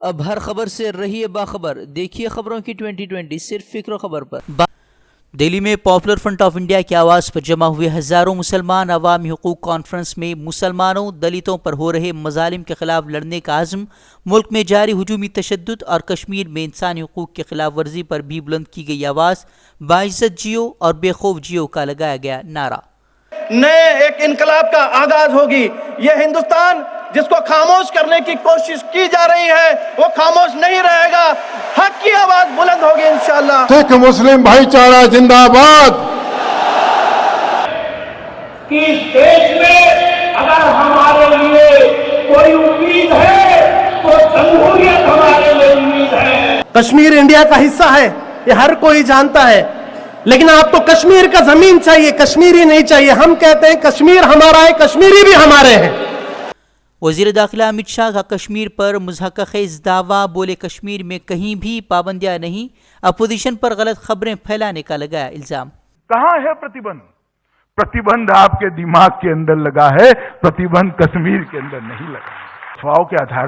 اب ہر خبر سے رہیے باخبر، دیکھیے خبروں کی 2020 صرف فکر و خبر پر۔ دہلی میں پاپولر فرنٹ آف انڈیا کی آواز پر جمع ہوئے ہزاروں مسلمان عوامی حقوق کانفرنس میں مسلمانوں دلتوں پر ہو رہے مظالم کے خلاف لڑنے کا عزم، ملک میں جاری ہجومی تشدد اور کشمیر میں انسانی حقوق کی خلاف ورزی پر بھی بلند کی گئی آواز، باعزت جیو اور بے خوف جیو کا لگایا گیا نعرہ۔ نئے ایک انقلاب کا آغاز ہوگی۔ یہ ہندوستان جس کو خاموش کرنے کی کوشش کی جا رہی ہے وہ خاموش نہیں رہے گا، حق کی آواز بلند ہوگی انشاءاللہ۔ سکھ مسلم بھائی چارہ زندہ باد۔ اس دیش میں اگر ہمارے لیے کوئی امید ہے تو جمہوریت ہمارے لیے امید ہے۔ کشمیر انڈیا کا حصہ ہے، یہ ہر کوئی جانتا ہے، لیکن آپ کو کشمیر کا زمین چاہیے، کشمیری نہیں چاہیے۔ ہم کہتے ہیں کشمیر ہمارا ہے، کشمیری بھی ہمارے ہیں۔ وزیر داخلہ امت شاہ کا کشمیر پر مضحکہ خیز دعویٰ، بولے کشمیر میں کہیں بھی پابندیاں نہیں، اپوزیشن پر غلط خبریں پھیلانے کا لگایا الزام۔ کہاں ہے پرتیبندھ؟ پرتیبندھ آپ کے دماغ کے اندر لگا ہے، پرتیبندھ کشمیر کے اندر نہیں لگا۔ افواہوں کے آدھار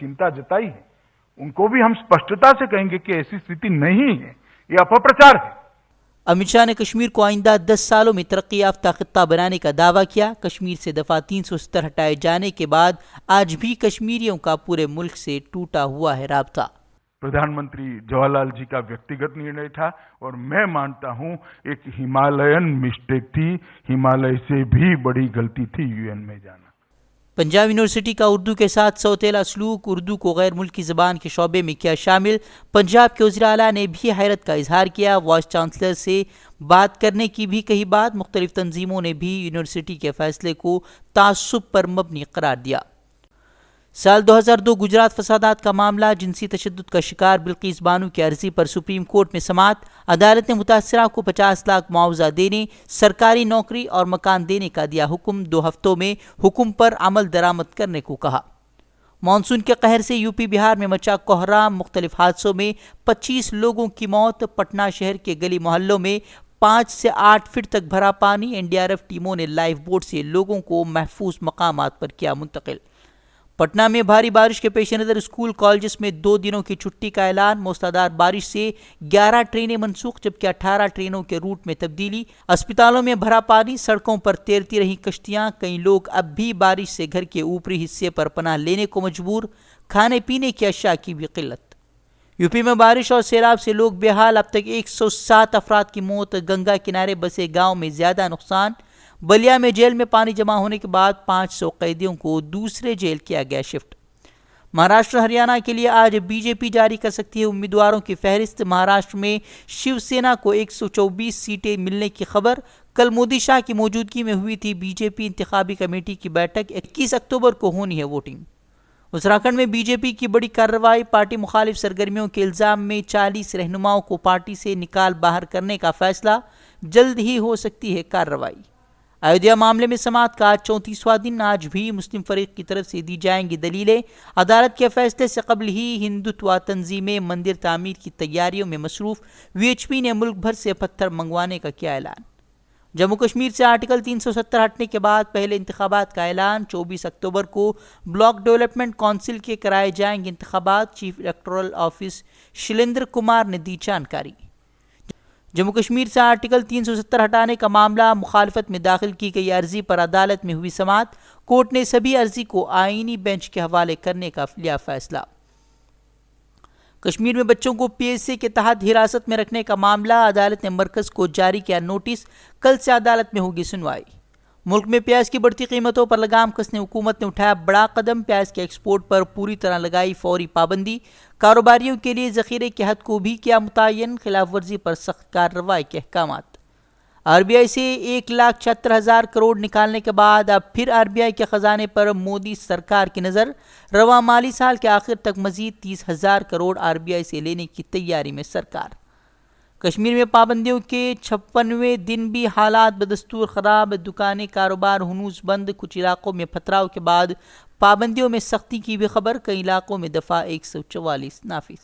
چنتا جتائی ہے، ان کو بھی ہم اسپشٹتا سے کہیں گے کہ ایسی استھتی نہیں ہے، یہ اپپرچار ہے۔ امت شاہ نے کشمیر کو آئندہ 10 سالوں میں ترقی یافتہ خطہ بنانے کا دعویٰ کیا۔ کشمیر سے دفعہ 370 ہٹائے جانے کے بعد آج بھی کشمیریوں کا پورے ملک سے ٹوٹا ہوا ہے رابطہ۔ پردھان منتری جواہر لال جی کا ویکتیگت نرنے تھا، اور میں مانتا ہوں ایک ہمالیئن مسٹیک تھی، ہمالیہ سے بھی بڑی غلطی تھی UN میں جانا۔ پنجاب یونیورسٹی کا اردو کے ساتھ سوتیلا سلوک، اردو کو غیر ملکی زبان کے شعبے میں کیا شامل۔ پنجاب کے وزیر اعلیٰ نے بھی حیرت کا اظہار کیا، وائس چانسلر سے بات کرنے کی بھی کہی بات۔ مختلف تنظیموں نے بھی یونیورسٹی کے فیصلے کو تعصب پر مبنی قرار دیا۔ سال 2002 گجرات فسادات کا معاملہ، جنسی تشدد کا شکار بلقیس بانو کی عرضی پر سپریم کورٹ میں سماعت، عدالت نے متاثرہ کو 50 لاکھ معاوضہ دینے، سرکاری نوکری اور مکان دینے کا دیا حکم، 2 ہفتوں میں حکم پر عمل درآمد کرنے کو کہا۔ مانسون کے قہر سے یوپی بہار میں مچا کوہرام، مختلف حادثوں میں 25 لوگوں کی موت، پٹنہ شہر کے گلی محلوں میں 5 سے 8 فٹ تک بھرا پانی، NDRF ٹیموں نے لائف بوٹ سے لوگوں کو محفوظ مقامات پر کیا منتقل۔ پٹنہ میں بھاری بارش کے پیش نظر اسکول کالجز میں 2 دنوں کی چھٹی کا اعلان، موسلادھار بارش سے 11 ٹرینیں منسوخ جبکہ 18 ٹرینوں کے روٹ میں تبدیلی، اسپتالوں میں بھرا پانی، سڑکوں پر تیرتی رہی کشتیاں، کئی لوگ اب بھی بارش سے گھر کے اوپری حصے پر پناہ لینے کو مجبور، کھانے پینے کی اشیاء کی بھی قلت۔ یوپی میں بارش اور سیلاب سے لوگ بے حال، اب تک 107 افراد کی موت، گنگا کنارے بسے گاؤں میں زیادہ نقصان۔ بلیا میں جیل میں پانی جمع ہونے کے بعد 500 قیدیوں کو دوسرے جیل کیا گیا شفٹ۔ مہاراشٹر ہریانہ کے لیے آج BJP جاری کر سکتی ہے امیدواروں کی فہرست۔ مہاراشٹر میں شیو سینا کو 124 سیٹیں ملنے کی خبر۔ کل مودی شاہ کی موجودگی میں ہوئی تھی BJP انتخابی کمیٹی کی بیٹھک، 21 اکتوبر کو ہونی ہے ووٹنگ۔ اتراکھنڈ میں BJP کی بڑی کارروائی، پارٹی مخالف سرگرمیوں کے الزام میں 40 رہنماؤں کو پارٹی سے نکال باہر کرنے کا فیصلہ، جلد ہی ہو سکتی ہے کارروائی۔ ایودھیا معاملے میں سماعت کا 34واں دن، آج بھی مسلم فریق کی طرف سے دی جائیں گی دلیلیں۔ عدالت کے فیصلے سے قبل ہی ہندوتوا تنظیمیں مندر تعمیر کی تیاریوں میں مصروف، VHP نے ملک بھر سے پتھر منگوانے کا کیا اعلان۔ جموں کشمیر سے آرٹیکل 370 ہٹنے کے بعد پہلے انتخابات کا اعلان، 24 اکتوبر کو بلاک ڈیولپمنٹ کونسل کے کرائے جائیں گے انتخابات، chief electoral office Shailendra Kumar نے دی جانکاری۔ جموں کشمیر سے آرٹیکل 370 ہٹانے کا معاملہ، مخالفت میں داخل کی گئی عرضی پر عدالت میں ہوئی سماعت، کورٹ نے سبھی عرضی کو آئینی بینچ کے حوالے کرنے کا لیا فیصلہ۔ کشمیر میں بچوں کو PSA کے تحت حراست میں رکھنے کا معاملہ، عدالت نے مرکز کو جاری کیا نوٹس، کل سے عدالت میں ہوگی سنوائی۔ ملک میں پیاز کی بڑھتی قیمتوں پر لگام کسنے حکومت نے اٹھایا بڑا قدم، پیاز کے ایکسپورٹ پر پوری طرح لگائی فوری پابندی، کاروباریوں کے لیے ذخیرے کی حد کو بھی کیا متعین، خلاف ورزی پر سخت کارروائی کے احکامات۔ RBI سے 1,76,000 کروڑ نکالنے کے بعد اب پھر RBI کے خزانے پر مودی سرکار کی نظر، رواں مالی سال کے آخر تک مزید 30,000 کروڑ RBI سے لینے کی تیاری میں سرکار۔ کشمیر میں پابندیوں کے 56ویں دن بھی حالات بدستور خراب، دکانیں کاروبار ہنوز بند، کچھ علاقوں میں پتھراؤ کے بعد پابندیوں میں سختی کی بھی خبر، کئی علاقوں میں دفعہ 144 نافذ۔